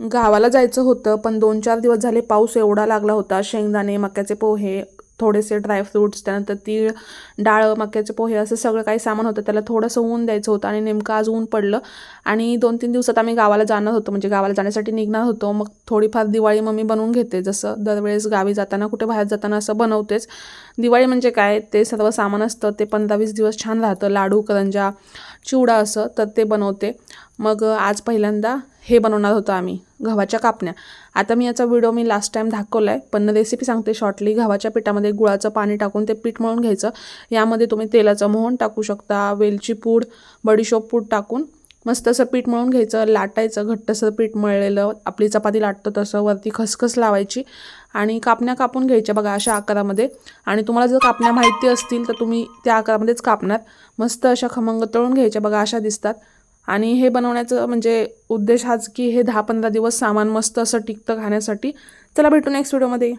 गावाला जायचं होतं, पण 2-4 दिवस झाले पाऊस एवढा लागला होता. शेंगदाणे, मक्याचे पोहे, थोडेसे ड्रायफ्रुट्स, त्यानंतर तीळ, डाळ, मक्याचे पोहे असं सगळं काही सामान होतं. त्याला थोडंसं ऊन द्यायचं होतं आणि नेमकं आज ऊन पडलं आणि 2-3 दिवसात आम्ही गावाला जाणार होतो, म्हणजे गावाला जाण्यासाठी निघणार होतो. मग थोडीफार दिवाळी मम्मी बनवून घेते, जसं दरवेळेस गावी जाताना कुठे बाहेर जाताना असं बनवतेच. दिवाळी म्हणजे काय, ते सर्व सामान असतं ते 15-20 दिवस छान राहतं. लाडू, करंजा, चिवडा असं तर ते बनवते. मग आज पहिल्यांदा हे बनवणार होतो आम्ही, गव्हाच्या कापण्या. आता याचा व्हिडिओ मी लास्ट टाईम दाखवला आहे, पण रेसिपी सांगते शॉर्टली. गव्हाच्या पिठामध्ये गुळाचं पाणी टाकून ते पीठ मळून घ्यायचं. यामध्ये तुम्ही तेलाचं मोहन टाकू शकता, वेलची पूड, बडीशोप पूड टाकून मस्त असं पीठ मळून घ्यायचं, लाटायचं. घट्टसर पीठ मळलेलं आपली चपाती लाटतो तसं, वरती खसखस लावायची आणि कापण्या कापून घ्यायच्या बघा अशा आकारामध्ये. आणि तुम्हाला जर कापण्या माहिती असतील तर तुम्ही त्या आकारामध्येच कापणार. मस्त अशा खमंग तळून घ्यायच्या बघा, अशा दिसतात. आणि हे बनवण्याचं म्हणजे उद्देश हाच की हे 10-15 दिवस सामान मस्त असं टिकतं खाण्यासाठी. चला भेटू नेक्स्ट व्हिडिओमध्ये.